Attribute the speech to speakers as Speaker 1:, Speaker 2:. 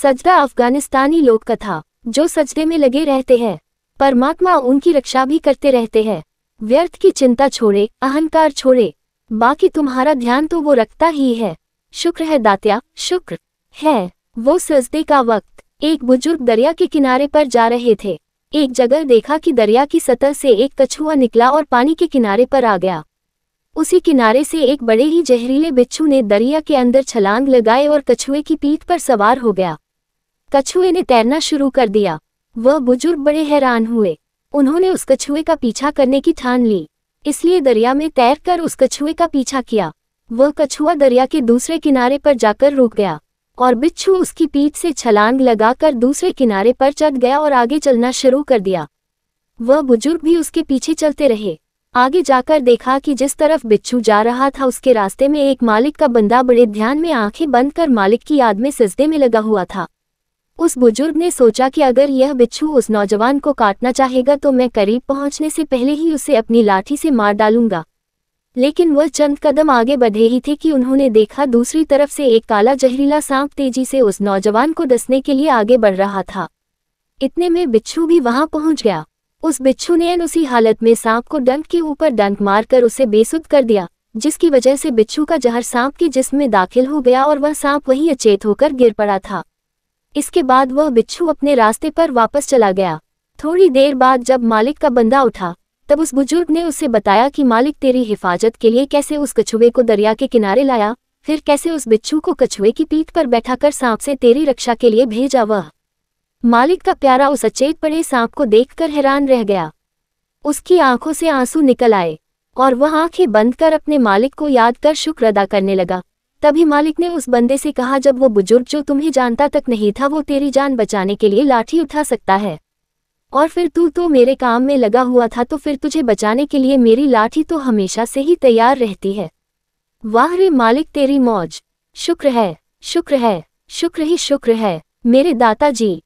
Speaker 1: सजदा अफगानिस्तानी लोक कथा, जो सजदे में लगे रहते हैं, परमात्मा उनकी रक्षा भी करते रहते हैं। व्यर्थ की चिंता छोड़े, अहंकार छोड़े, बाकी तुम्हारा ध्यान तो वो रखता ही है। शुक्र है दात्या, शुक्र है। वो सजदे का वक्त। एक बुजुर्ग दरिया के किनारे पर जा रहे थे। एक जगह देखा कि दरिया की सतह से एक कछुआ निकला और पानी के किनारे पर आ गया। उसी किनारे से एक बड़े ही जहरीले बिच्छू ने दरिया के अंदर छलांग लगाए और कछुए की पीठ पर सवार हो गया। कछुए ने तैरना शुरू कर दिया। वह बुजुर्ग बड़े हैरान हुए। उन्होंने उस कछुए का पीछा करने की ठान ली, इसलिए दरिया में तैरकर उस कछुए का पीछा किया। वह कछुआ दरिया के दूसरे किनारे पर जाकर रुक गया और बिच्छू उसकी पीठ से छलांग लगाकर दूसरे किनारे पर चढ़ गया और आगे चलना शुरू कर दिया। वह बुजुर्ग भी उसके पीछे चलते रहे। आगे जाकर देखा कि जिस तरफ बिच्छू जा रहा था उसके रास्ते में एक मालिक का बंदा बड़े ध्यान में आंखें बंद कर मालिक की याद में सजदे में लगा हुआ था। उस बुजुर्ग ने सोचा कि अगर यह बिच्छू उस नौजवान को काटना चाहेगा तो मैं करीब पहुंचने से पहले ही उसे अपनी लाठी से मार डालूंगा। लेकिन वह चंद कदम आगे बढ़े ही थे कि उन्होंने देखा दूसरी तरफ से एक काला जहरीला सांप तेजी से उस नौजवान को डसने के लिए आगे बढ़ रहा था। इतने में बिच्छू भी वहां पहुंच गया। उस बिच्छू ने उसी हालत में सांप को डंक के ऊपर डंक मारकर उसे बेसुध कर दिया, जिसकी वजह से बिच्छू का जहर सांप के जिस्म में दाखिल हो गया और वह सांप वहीं अचेत होकर गिर पड़ा था। इसके बाद वह बिच्छू अपने रास्ते पर वापस चला गया। थोड़ी देर बाद जब मालिक का बंदा उठा तब उस बुजुर्ग ने उसे बताया कि मालिक तेरी हिफाजत के लिए कैसे उस कछुए को दरिया के किनारे लाया, फिर कैसे उस बिच्छू को कछुए की पीठ पर बैठाकर सांप से तेरी रक्षा के लिए भेजा। वह मालिक का प्यारा उस अचेत पड़े सांप को देखकर हैरान रह गया। उसकी आंखों से आंसू निकल आए और वह आंखें बंद कर अपने मालिक को याद कर शुक्र अदा करने लगा। तभी मालिक ने उस बंदे से कहा, जब वो बुजुर्ग जो तुम्हें जानता तक नहीं था वो तेरी जान बचाने के लिए लाठी उठा सकता है, और फिर तू तो मेरे काम में लगा हुआ था, तो फिर तुझे बचाने के लिए मेरी लाठी तो हमेशा से ही तैयार रहती है। वाह रे मालिक, तेरी मौज। शुक्र है, शुक्र है, शुक्र ही शुक्र है मेरे दाता जी।